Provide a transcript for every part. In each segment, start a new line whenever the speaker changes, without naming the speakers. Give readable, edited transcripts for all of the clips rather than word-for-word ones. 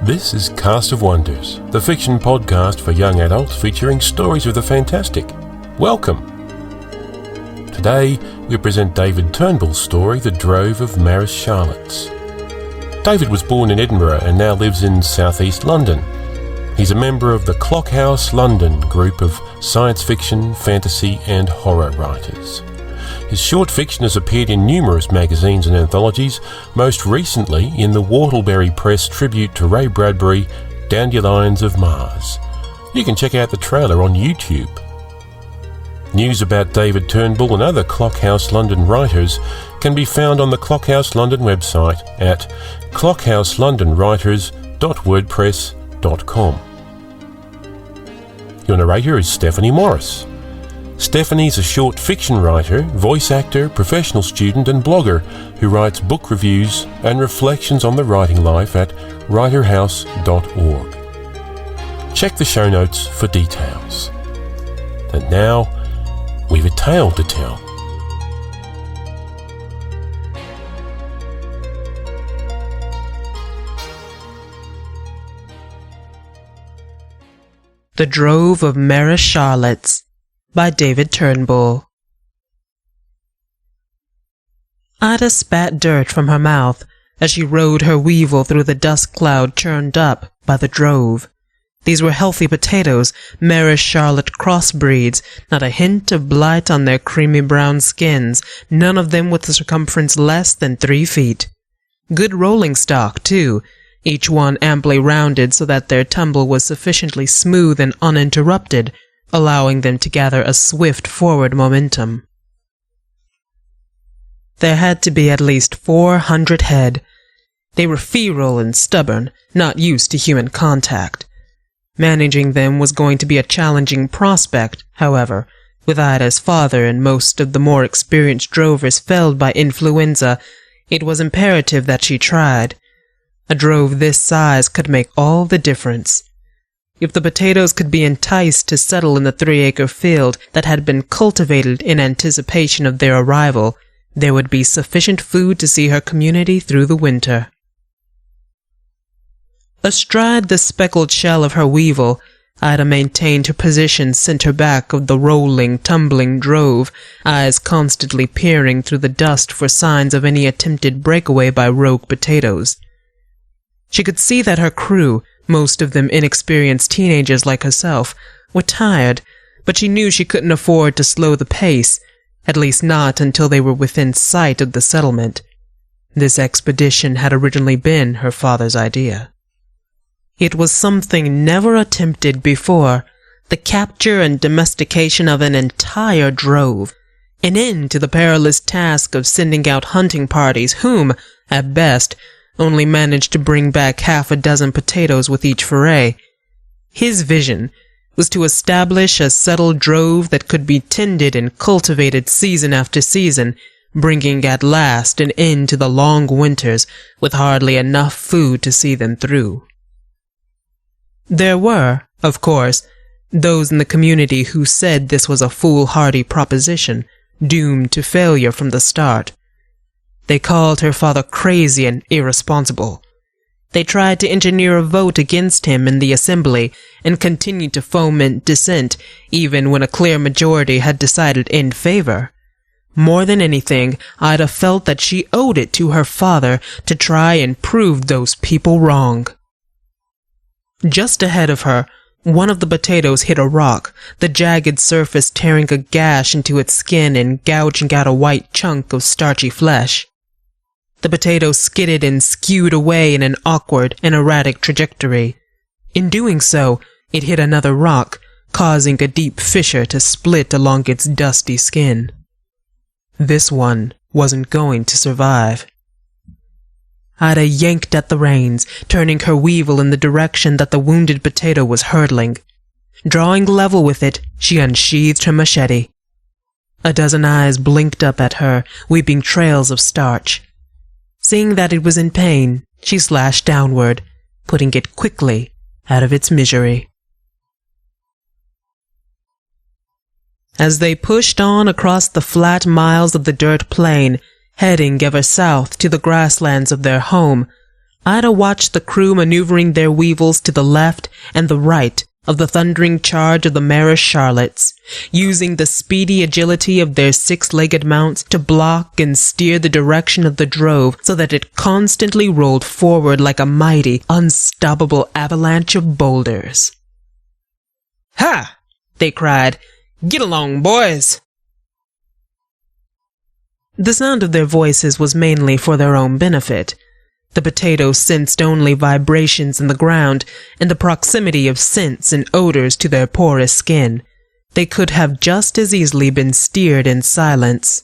This is Cast of Wonders, the fiction podcast for young adults featuring stories of the fantastic. Welcome! Today, we present David Turnbull's story, The Drove of Maris Charlottes. David was born in Edinburgh and now lives in southeast London. He's a member of the Clockhouse London group of science fiction, fantasy and horror writers. His short fiction has appeared in numerous magazines and anthologies, most recently in the Whortleberry Press tribute to Ray Bradbury, Dandelions of Mars. You can check out the trailer on YouTube. News about David Turnbull and other Clockhouse London writers can be found on the Clockhouse London website at clockhouselondonwriters.wordpress.com. Your narrator is Stephanie Morris. Stephanie's a short fiction writer, voice actor, professional student and blogger who writes book reviews and reflections on the writing life at writerhouse.org. Check the show notes for details. And now, we've a tale to tell.
The Drove of Maris Charlottes by David Turnbull. Ida spat dirt from her mouth as she rode her weevil through the dust cloud churned up by the drove. These were healthy potatoes, Maris Charlotte crossbreeds, not a hint of blight on their creamy brown skins, none of them with a circumference less than 3 feet. Good rolling stock, too, each one amply rounded so that their tumble was sufficiently smooth and uninterrupted, allowing them to gather a swift forward momentum. There had to be at least 400 head. They were feral and stubborn, not used to human contact. Managing them was going to be a challenging prospect, however. With Ida's father and most of the more experienced drovers felled by influenza, it was imperative that she tried. A drove this size could make all the difference. If the potatoes could be enticed to settle in the 3-acre field that had been cultivated in anticipation of their arrival, there would be sufficient food to see her community through the winter. Astride the speckled shell of her weevil, Ida maintained her position center back of the rolling, tumbling drove, eyes constantly peering through the dust for signs of any attempted breakaway by rogue potatoes. She could see that her crew, most of them inexperienced teenagers like herself, were tired, but she knew she couldn't afford to slow the pace, at least not until they were within sight of the settlement. This expedition had originally been her father's idea. It was something never attempted before, the capture and domestication of an entire drove, an end to the perilous task of sending out hunting parties whom, at best, only managed to bring back half a dozen potatoes with each foray. His vision was to establish a settled drove that could be tended and cultivated season after season, bringing at last an end to the long winters with hardly enough food to see them through. There were, of course, those in the community who said this was a foolhardy proposition, doomed to failure from the start. They called her father crazy and irresponsible. They tried to engineer a vote against him in the assembly and continued to foment dissent even when a clear majority had decided in favor. More than anything, Ida felt that she owed it to her father to try and prove those people wrong. Just ahead of her, one of the potatoes hit a rock, the jagged surface tearing a gash into its skin and gouging out a white chunk of starchy flesh. The potato skidded and skewed away in an awkward and erratic trajectory. In doing so, it hit another rock, causing a deep fissure to split along its dusty skin. This one wasn't going to survive. Ida yanked at the reins, turning her weevil in the direction that the wounded potato was hurtling. Drawing level with it, she unsheathed her machete. A dozen eyes blinked up at her, weeping trails of starch. Seeing that it was in pain, she slashed downward, putting it quickly out of its misery. As they pushed on across the flat miles of the dirt plain, heading ever south to the grasslands of their home, Ida watched the crew maneuvering their weevils to the left and the right of the thundering charge of the Mare Charlottes, using the speedy agility of their six-legged mounts to block and steer the direction of the drove so that it constantly rolled forward like a mighty, unstoppable avalanche of boulders. "Ha!" they cried. "Get along, boys!" The sound of their voices was mainly for their own benefit. The potatoes sensed only vibrations in the ground and the proximity of scents and odors to their porous skin. They could have just as easily been steered in silence.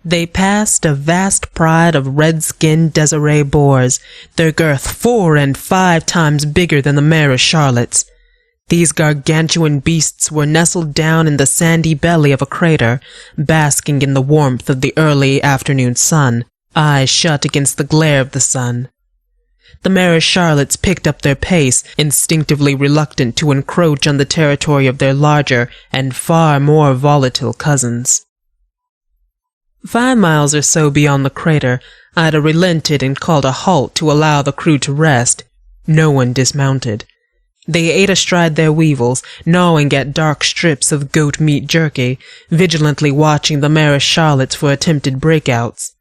They passed a vast pride of red-skinned Desiree boars, their girth 4 and 5 times bigger than the Mare Charlottes. These gargantuan beasts were nestled down in the sandy belly of a crater, basking in the warmth of the early afternoon sun, eyes shut against the glare of the sun. The Mare Charlottes picked up their pace, instinctively reluctant to encroach on the territory of their larger and far more volatile cousins. 5 miles or so beyond the crater, Ida relented and called a halt to allow the crew to rest. No one dismounted. They ate astride their weevils, gnawing at dark strips of goat meat jerky, vigilantly watching the Mare Charlottes for attempted breakouts.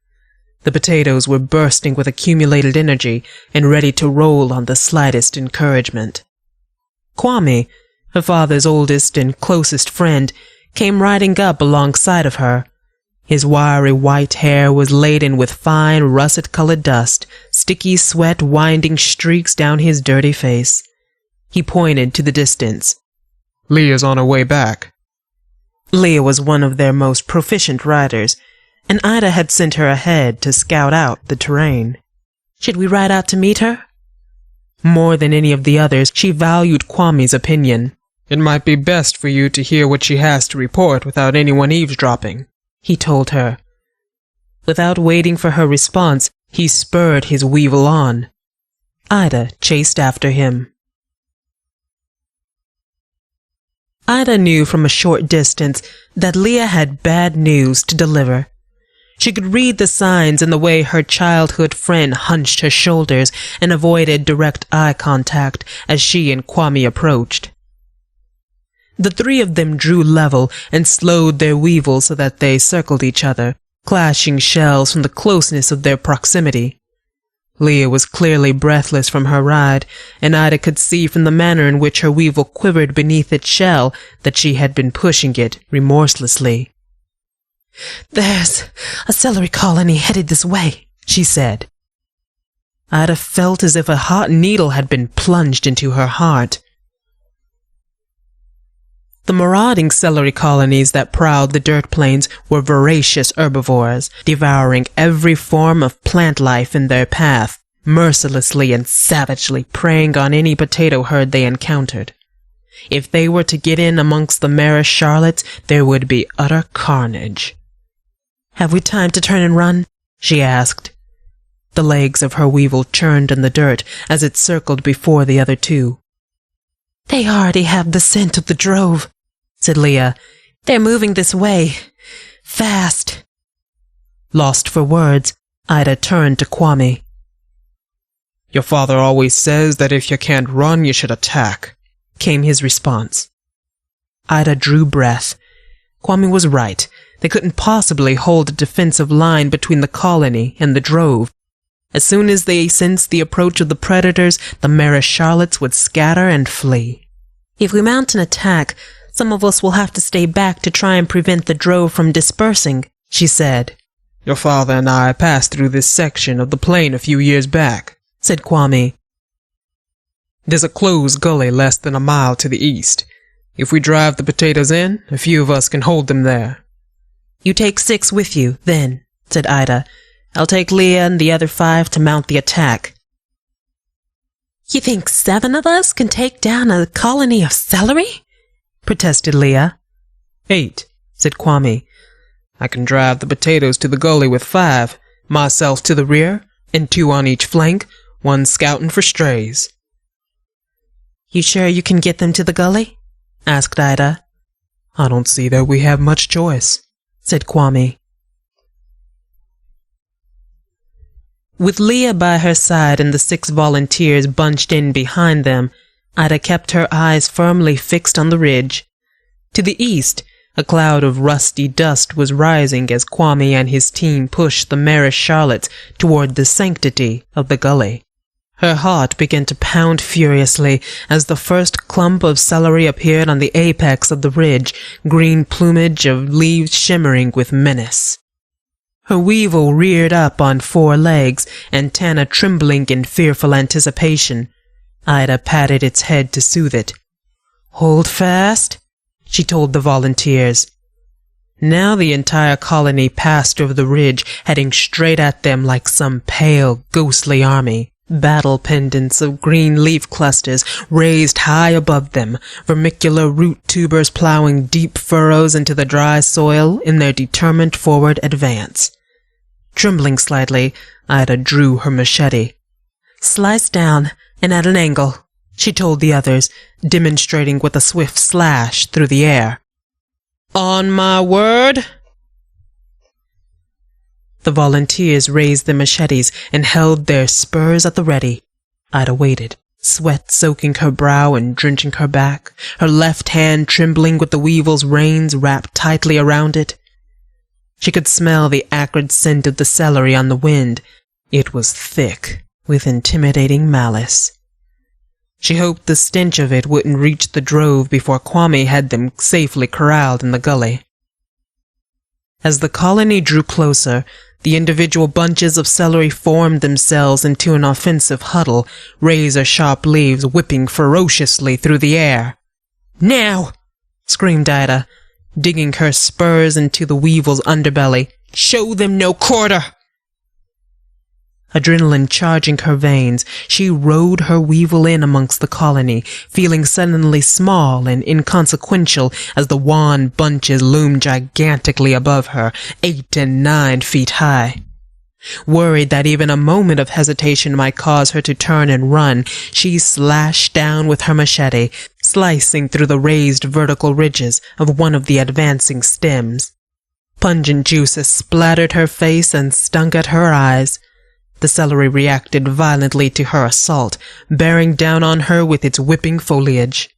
The potatoes were bursting with accumulated energy and ready to roll on the slightest encouragement. Kwame, her father's oldest and closest friend, came riding up alongside of her. His wiry white hair was laden with fine russet-colored dust, sticky sweat winding streaks down his dirty face. He pointed to the distance.
"Leah's on her way back."
Leah was one of their most proficient riders, and Ida had sent her ahead to scout out the terrain. "Should we ride out to meet her?" More than any of the others, she valued Kwame's opinion.
"It might be best for you to hear what she has to report without anyone eavesdropping,"
he told her. Without waiting for her response, he spurred his weevil on. Ida chased after him. Ida knew from a short distance that Leah had bad news to deliver. She could read the signs in the way her childhood friend hunched her shoulders and avoided direct eye contact as she and Kwame approached. The 3 of them drew level and slowed their weevils so that they circled each other, clashing shells from the closeness of their proximity. Leah was clearly breathless from her ride, and Ida could see from the manner in which her weevil quivered beneath its shell that she had been pushing it remorselessly. "There's a celery colony headed this way," she said. Ida felt as if a hot needle had been plunged into her heart. The marauding celery colonies that prowled the dirt plains were voracious herbivores, devouring every form of plant life in their path, mercilessly and savagely preying on any potato herd they encountered. If they were to get in amongst the Mare Charlottes, there would be utter carnage. "Have we time to turn and run?" she asked. The legs of her weevil churned in the dirt as it circled before the other 2. "They already have the scent of the drove," said Leah. "They're moving this way. Fast." Lost for words, Ida turned to Kwame.
"Your father always says that if you can't run, you should attack,"
came his response. Ida drew breath. Kwame was right. They couldn't possibly hold a defensive line between the colony and the drove. As soon as they sensed the approach of the predators, the Mare Charlottes would scatter and flee. "If we mount an attack, some of us will have to stay back to try and prevent the drove from dispersing," she said.
"Your father and I passed through this section of the plain a few years back,"
said Kwame.
"There's a closed gully less than a mile to the east. If we drive the potatoes in, a few of us can hold them there."
"You take 6 with you, then," said Ida. "I'll take Leah and the other 5 to mount the attack." "You think 7 of us can take down a colony of celery?" protested Leah.
8,
said Kwame.
"I can drive the potatoes to the gully with 5, myself to the rear, and 2 on each flank, 1 scouting for strays."
"You sure you can get them to the gully?" asked Ida.
"I don't see that we have much choice,"
said Kwame. With Leah by her side and the 6 volunteers bunched in behind them, Ida kept her eyes firmly fixed on the ridge. To the east, a cloud of rusty dust was rising as Kwame and his team pushed the Marish Charlottes toward the sanctity of the gully. Her heart began to pound furiously as the first clump of celery appeared on the apex of the ridge, green plumage of leaves shimmering with menace. Her weevil reared up on 4 legs, antennae trembling in fearful anticipation. Ida patted its head to soothe it. "Hold fast," she told the volunteers. Now the entire colony passed over the ridge, heading straight at them like some pale, ghostly army. Battle pendants of green leaf clusters raised high above them, vermicular root tubers plowing deep furrows into the dry soil in their determined forward advance. Trembling slightly, Ida drew her machete. "Slice down and at an angle," she told the others, demonstrating with a swift slash through the air. "On my word." The volunteers raised their machetes and held their spurs at the ready. Ida waited, sweat soaking her brow and drenching her back, her left hand trembling with the weevil's reins wrapped tightly around it. She could smell the acrid scent of the celery on the wind. It was thick with intimidating malice. She hoped the stench of it wouldn't reach the drove before Kwame had them safely corralled in the gully. As the colony drew closer, the individual bunches of celery formed themselves into an offensive huddle, razor-sharp leaves whipping ferociously through the air. "Now!" screamed Ida, digging her spurs into the weevil's underbelly. "Show them no quarter!" Adrenaline charging her veins, she rode her weevil in amongst the colony, feeling suddenly small and inconsequential as the wan bunches loomed gigantically above her, 8 and 9 feet high. Worried that even a moment of hesitation might cause her to turn and run, she slashed down with her machete, slicing through the raised vertical ridges of one of the advancing stems. Pungent juices splattered her face and stung at her eyes. The celery reacted violently to her assault, bearing down on her with its whipping foliage.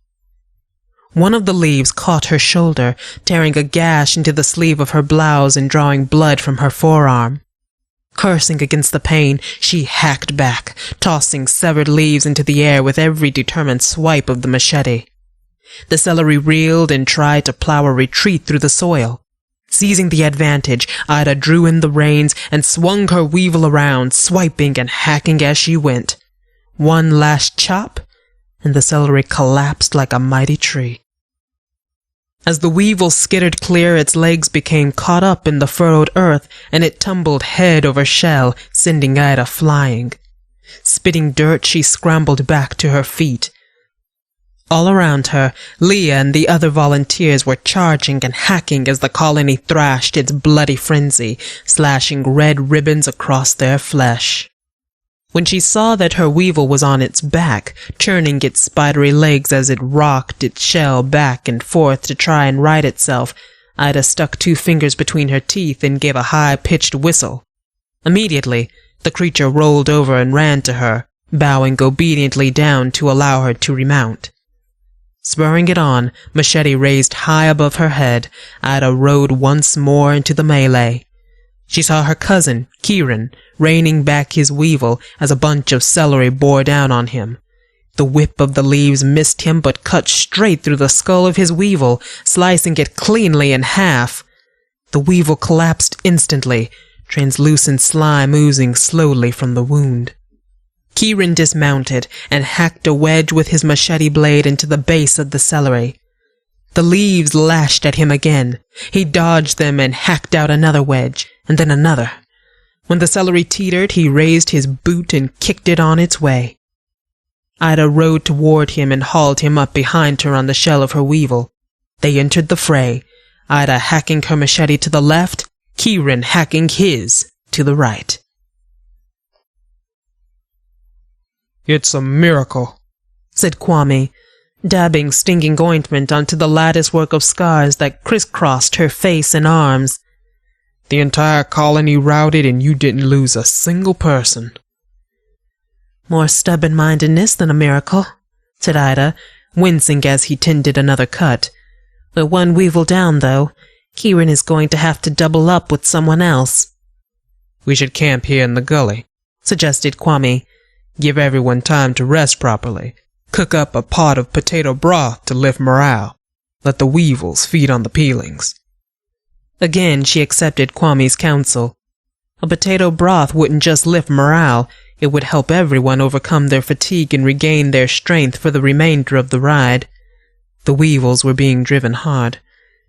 One of the leaves caught her shoulder, tearing a gash into the sleeve of her blouse and drawing blood from her forearm. Cursing against the pain, she hacked back, tossing severed leaves into the air with every determined swipe of the machete. The celery reeled and tried to plow a retreat through the soil. Seizing the advantage, Ida drew in the reins and swung her weevil around, swiping and hacking as she went. One last chop, and the celery collapsed like a mighty tree. As the weevil skittered clear, its legs became caught up in the furrowed earth, and it tumbled head over shell, sending Ida flying. Spitting dirt, she scrambled back to her feet. All around her, Leah and the other volunteers were charging and hacking as the colony thrashed its bloody frenzy, slashing red ribbons across their flesh. When she saw that her weevil was on its back, churning its spidery legs as it rocked its shell back and forth to try and right itself, Ida stuck 2 fingers between her teeth and gave a high-pitched whistle. Immediately, the creature rolled over and ran to her, bowing obediently down to allow her to remount. Spurring it on, machete raised high above her head, Ida rode once more into the melee. She saw her cousin, Kieran, reining back his weevil as a bunch of celery bore down on him. The whip of the leaves missed him but cut straight through the skull of his weevil, slicing it cleanly in half. The weevil collapsed instantly, translucent slime oozing slowly from the wound. Kieran dismounted and hacked a wedge with his machete blade into the base of the celery. The leaves lashed at him again. He dodged them and hacked out another wedge, and then another. When the celery teetered, he raised his boot and kicked it on its way. Ida rode toward him and hauled him up behind her on the shell of her weevil. They entered the fray, Ida hacking her machete to the left, Kieran hacking his to the right.
"It's a miracle,"
said Kwame, dabbing stinging ointment onto the latticework of scars that crisscrossed her face and arms.
The entire colony routed and you didn't lose a single person.
More stubborn-mindedness than a miracle, said Ida, wincing as he tended another cut. We're one weevil down, though. Kieran is going to have to double up with someone else.
We should camp here in the gully, suggested Kwame. Give everyone time to rest properly. Cook up a pot of potato broth to lift morale. Let the weevils feed on the peelings.
Again, she accepted Kwame's counsel. A potato broth wouldn't just lift morale, it would help everyone overcome their fatigue and regain their strength for the remainder of the ride. The weevils were being driven hard.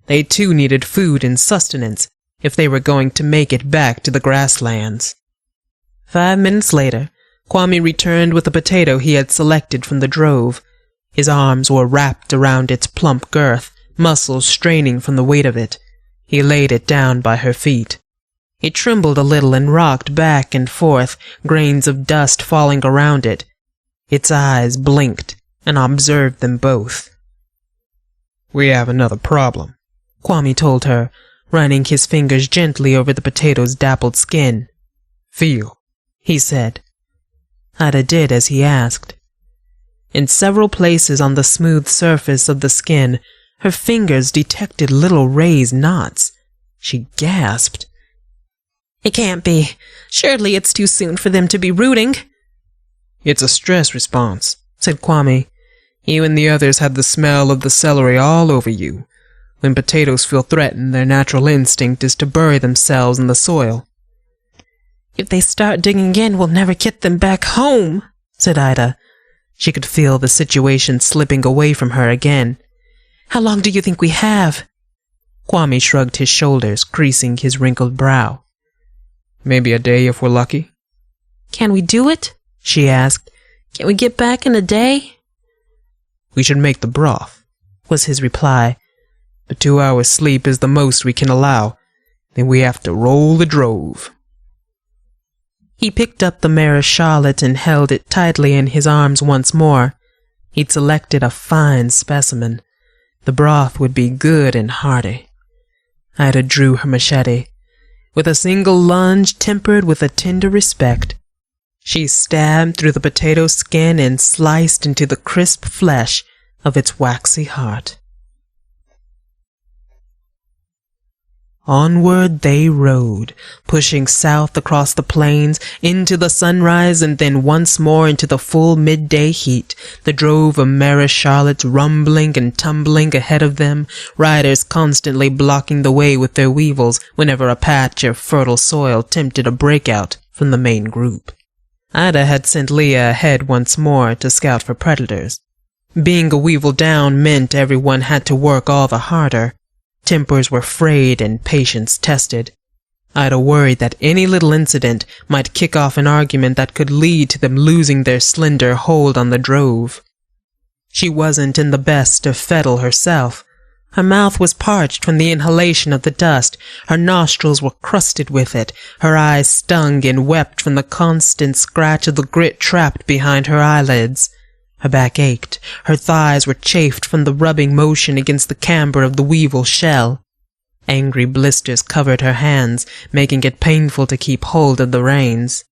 They too needed food and sustenance if they were going to make it back to the grasslands. 5 minutes later, Kwame returned with a potato he had selected from the drove. His arms were wrapped around its plump girth, muscles straining from the weight of it. He laid it down by her feet. It trembled a little and rocked back and forth, grains of dust falling around it. Its eyes blinked and observed them both.
We have another problem,
Kwame told her, running his fingers gently over the potato's dappled skin.
Feel,
he said. Ida did as he asked. In several places on the smooth surface of the skin, her fingers detected little raised knots. She gasped. It can't be. Surely it's too soon for them to be rooting.
It's a stress response, said Kwame. You and the others had the smell of the celery all over you. When potatoes feel threatened, their natural instinct is to bury themselves in the soil.
If they start digging again, we'll never get them back home, said Ida. She could feel the situation slipping away from her again. How long do you think we have? Kwame shrugged his shoulders, creasing his wrinkled brow.
Maybe a day if we're lucky.
Can we do it? She asked. Can we get back in a day?
We should make the broth, was his reply. But 2 hours sleep is the most we can allow. Then we have to roll the drove.
He picked up the mare's charlotte and held it tightly in his arms once more. He'd selected a fine specimen. The broth would be good and hearty. Ida drew her machete. With a single lunge tempered with a tender respect, she stabbed through the potato skin and sliced into the crisp flesh of its waxy heart. Onward they rode, pushing south across the plains, into the sunrise and then once more into the full midday heat, the drove of mare charlottes rumbling and tumbling ahead of them, riders constantly blocking the way with their weevils whenever a patch of fertile soil tempted a breakout from the main group. Ida had sent Leah ahead once more to scout for predators. Being a weevil down meant everyone had to work all the harder. Tempers were frayed and patience tested. Ida worried that any little incident might kick off an argument that could lead to them losing their slender hold on the drove. She wasn't in the best of fettle herself. Her mouth was parched from the inhalation of the dust, her nostrils were crusted with it, her eyes stung and wept from the constant scratch of the grit trapped behind her eyelids. Her back ached, her thighs were chafed from the rubbing motion against the camber of the weevil shell. Angry blisters covered her hands, making it painful to keep hold of the reins.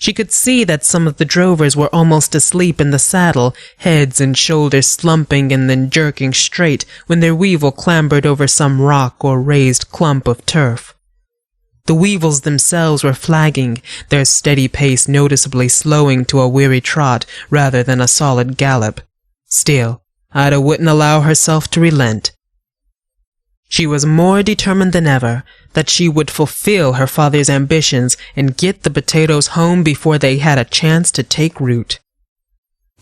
She could see that some of the drovers were almost asleep in the saddle, heads and shoulders slumping and then jerking straight when their weevil clambered over some rock or raised clump of turf. The weevils themselves were flagging, their steady pace noticeably slowing to a weary trot rather than a solid gallop. Still, Ida wouldn't allow herself to relent. She was more determined than ever that she would fulfill her father's ambitions and get the potatoes home before they had a chance to take root.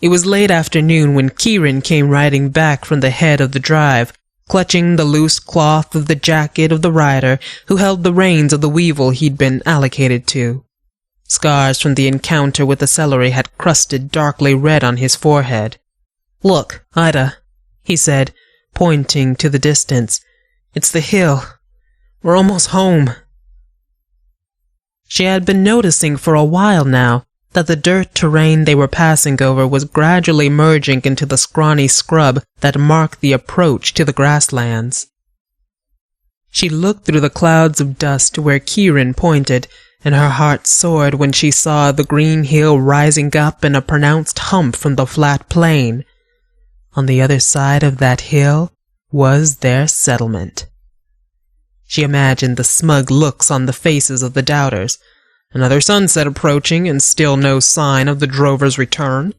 It was late afternoon when Kieran came riding back from the head of the drive, clutching the loose cloth of the jacket of the rider who held the reins of the weevil he'd been allocated to. Scars from the encounter with the celery had crusted darkly red on his forehead. "Look, Ida," he said, pointing to the distance. "It's the hill. We're almost home." She had been noticing for a while now that the dirt terrain they were passing over was gradually merging into the scrawny scrub that marked the approach to the grasslands. She looked through the clouds of dust to where Kieran pointed, and her heart soared when she saw the green hill rising up in a pronounced hump from the flat plain. On the other side of that hill was their settlement. She imagined the smug looks on the faces of the doubters. Another sunset approaching, and still no sign of the drovers' return.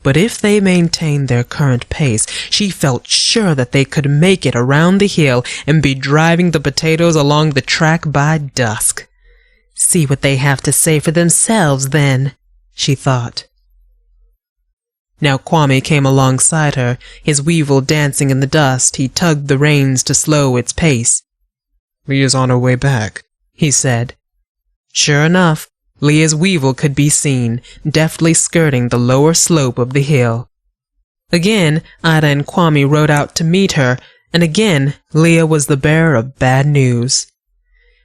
But if they maintained their current pace, she felt sure that they could make it around the hill and be driving the potatoes along the track by dusk. See what they have to say for themselves, then, she thought. Now Kwame came alongside her, his weevil dancing in the dust. He tugged the reins to slow its pace.
"Leah's on her way back,"
he said. Sure enough, Leah's weevil could be seen, deftly skirting the lower slope of the hill. Again, Ida and Kwame rode out to meet her, and again, Leah was the bearer of bad news.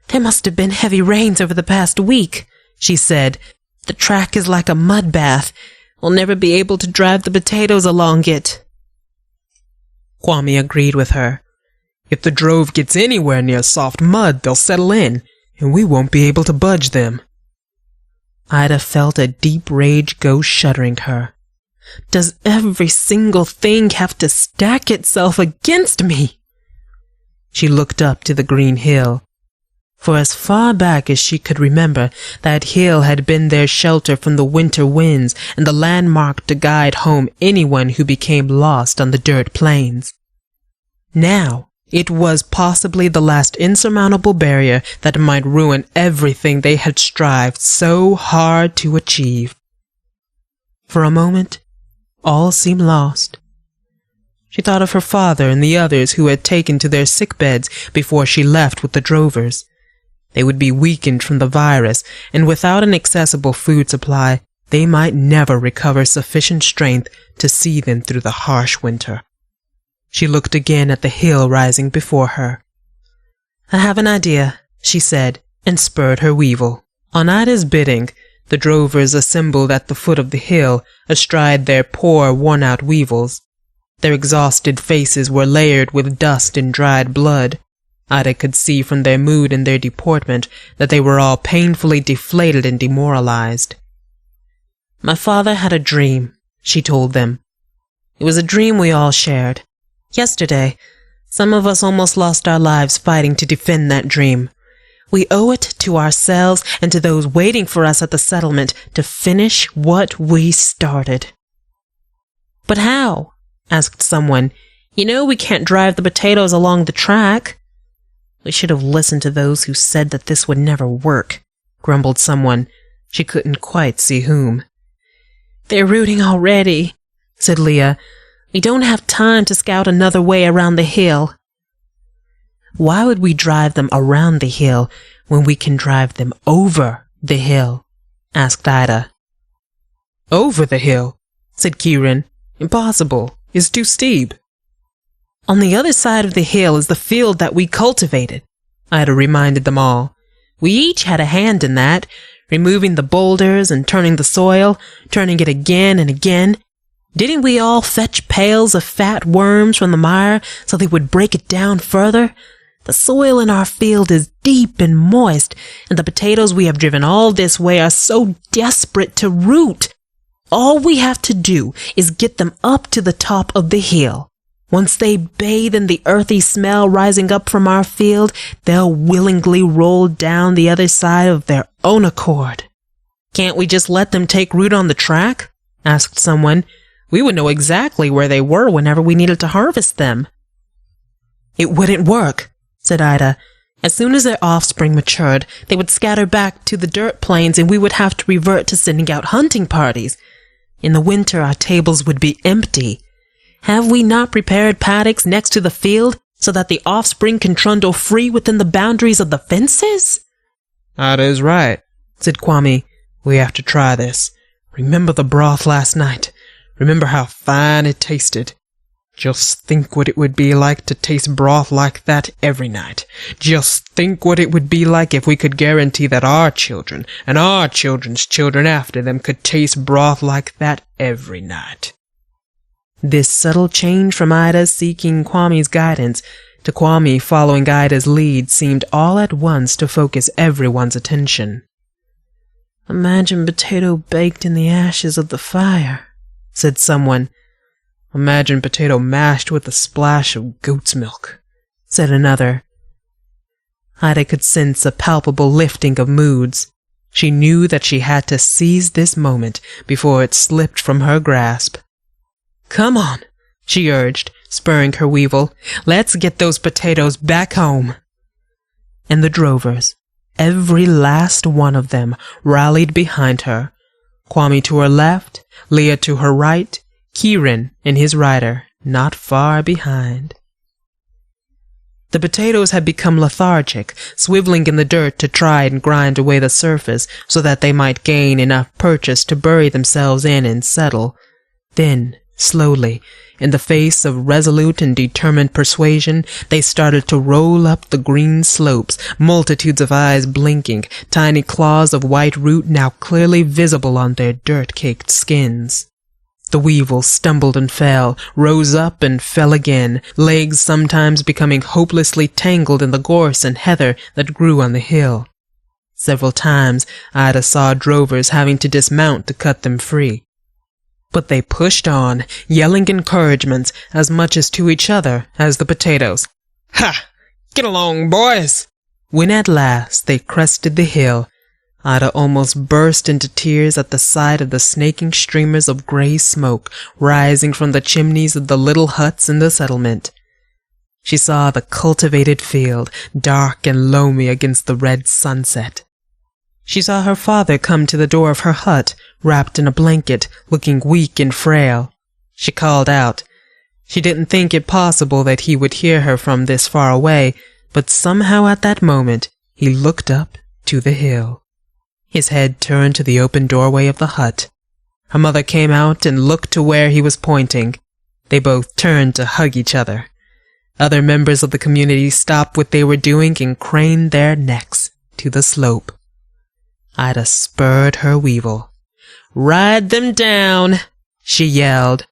"There must have been heavy rains over the past week," she said. "The track is like a mud bath. We'll never be able to drive the potatoes along it."
Kwame agreed with her. "If the drove gets anywhere near soft mud, they'll settle in, and we won't be able to budge them."
Ida felt a deep rage go shuddering her. Does every single thing have to stack itself against me? She looked up to the green hill. For as far back as she could remember, that hill had been their shelter from the winter winds and the landmark to guide home anyone who became lost on the dirt plains. Now, it was possibly the last insurmountable barrier that might ruin everything they had strived so hard to achieve. For a moment, all seemed lost. She thought of her father and the others who had taken to their sickbeds before she left with the drovers. They would be weakened from the virus, and without an accessible food supply, they might never recover sufficient strength to see them through the harsh winter. She looked again at the hill rising before her. "I have an idea," she said, and spurred her weevil. On Ida's bidding, the drovers assembled at the foot of the hill, astride their poor, worn-out weevils. Their exhausted faces were layered with dust and dried blood. Ida could see from their mood and their deportment that they were all painfully deflated and demoralized. "My father had a dream," she told them. "It was a dream we all shared. Yesterday, some of us almost lost our lives fighting to defend that dream. We owe it to ourselves and to those waiting for us at the settlement to finish what we started." "But how?" asked someone. "You know we can't drive the potatoes along the track." "We should have listened to those who said that this would never work," grumbled someone. She couldn't quite see whom. "They're rooting already," said Leah. "We don't have time to scout another way around the hill." "Why would we drive them around the hill when we can drive them over the hill?" asked Ida.
"Over the hill," said Kieran. "Impossible. It's too steep."
"On the other side of the hill is the field that we cultivated," Ida reminded them all. "We each had a hand in that, removing the boulders and turning the soil, turning it again and again. Didn't we all fetch pails of fat worms from the mire so they would break it down further? The soil in our field is deep and moist, and the potatoes we have driven all this way are so desperate to root. All we have to do is get them up to the top of the hill. Once they bathe in the earthy smell rising up from our field, they'll willingly roll down the other side of their own accord." "Can't we just let them take root on the track?" asked someone. "We would know exactly where they were whenever we needed to harvest them." "It wouldn't work," said Ida. "As soon as their offspring matured, they would scatter back to the dirt plains and we would have to revert to sending out hunting parties. In the winter, our tables would be empty. Have we not prepared paddocks next to the field so that the offspring can trundle free within the boundaries of the fences?"
"Ida is right," said Kwame. "We have to try this. Remember the broth last night. Remember how fine it tasted. Just think what it would be like to taste broth like that every night. Just think what it would be like if we could guarantee that our children and our children's children after them could taste broth like that every night."
This subtle change from Ida seeking Kwame's guidance to Kwame, following Ida's lead seemed all at once to focus everyone's attention.
"Imagine potato baked in the ashes of the fire,"
said someone.
"Imagine potato mashed with a splash of goat's milk,"
said another. Ida could sense a palpable lifting of moods. She knew that she had to seize this moment before it slipped from her grasp. "Come on," she urged, spurring her weevil. "Let's get those potatoes back home." And the drovers, every last one of them, rallied behind her. Kwame to her left, Leah to her right, Kieran and his rider not far behind. The potatoes had become lethargic, swiveling in the dirt to try and grind away the surface so that they might gain enough purchase to bury themselves in and settle. Then, slowly, in the face of resolute and determined persuasion, they started to roll up the green slopes, multitudes of eyes blinking, tiny claws of white root now clearly visible on their dirt-caked skins. The weevil stumbled and fell, rose up and fell again, legs sometimes becoming hopelessly tangled in the gorse and heather that grew on the hill. Several times Ida saw drovers having to dismount to cut them free. But they pushed on, yelling encouragements as much as to each other as the potatoes.
"Ha! Get along, boys!"
When at last they crested the hill, Ida almost burst into tears at the sight of the snaking streamers of gray smoke rising from the chimneys of the little huts in the settlement. She saw the cultivated field, dark and loamy against the red sunset. She saw her father come to the door of her hut, wrapped in a blanket, looking weak and frail. She called out. She didn't think it possible that he would hear her from this far away, but somehow at that moment he looked up to the hill. His head turned to the open doorway of the hut. Her mother came out and looked to where he was pointing. They both turned to hug each other. Other members of the community stopped what they were doing and craned their necks to the slope. Ida spurred her weevil. "Ride them down!" she yelled.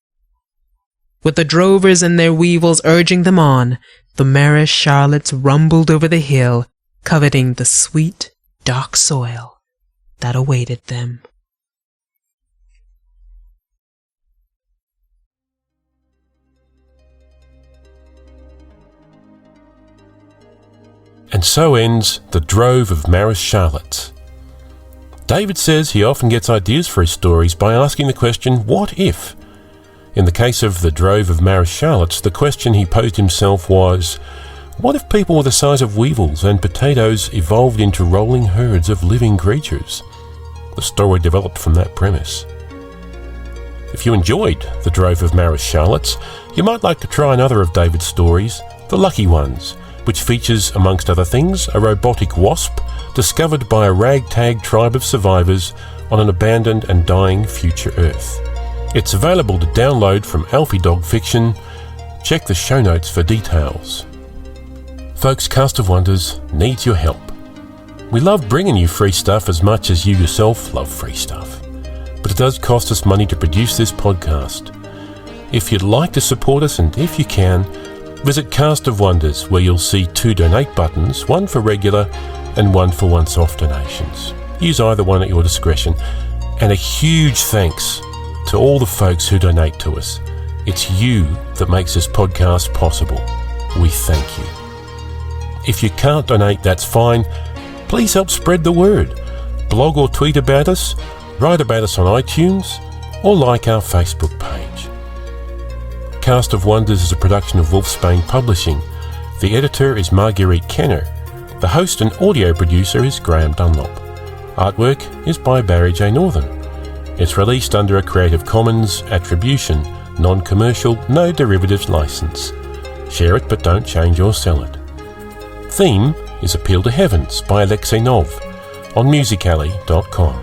With the drovers and their weevils urging them on, the Marish Charlottes rumbled over the hill, coveting the sweet, dark soil that awaited them.
And so ends The Drove of Marish Charlottes. David says he often gets ideas for his stories by asking the question, what if? In the case of The Drove of Marish Charlottes, the question he posed himself was, what if people were the size of weevils and potatoes evolved into rolling herds of living creatures? The story developed from that premise. If you enjoyed The Drove of Marish Charlottes, you might like to try another of David's stories, The Lucky Ones, which features, amongst other things, a robotic wasp discovered by a ragtag tribe of survivors on an abandoned and dying future Earth. It's available to download from Alfie Dog Fiction. Check the show notes for details. Folks, Cast of Wonders needs your help. We love bringing you free stuff as much as you yourself love free stuff, but it does cost us money to produce this podcast. If you'd like to support us, and if you can, visit Cast of Wonders, where you'll see 2 donate buttons, one for regular and one for once-off donations. Use either one at your discretion. And a huge thanks to all the folks who donate to us. It's you that makes this podcast possible. We thank you. If you can't donate, that's fine. Please help spread the word. Blog or tweet about us, write about us on iTunes, or like our Facebook page. Cast of Wonders is a production of Wolfsbane Publishing. The editor is Marguerite Kenner. The host and audio producer is Graham Dunlop. Artwork is by Barry J. Northern. It's released under a Creative Commons Attribution, Non-Commercial, No Derivatives license. Share it but don't change or sell it. Theme is Appeal to Heavens by Alexei Nov on musicalley.com.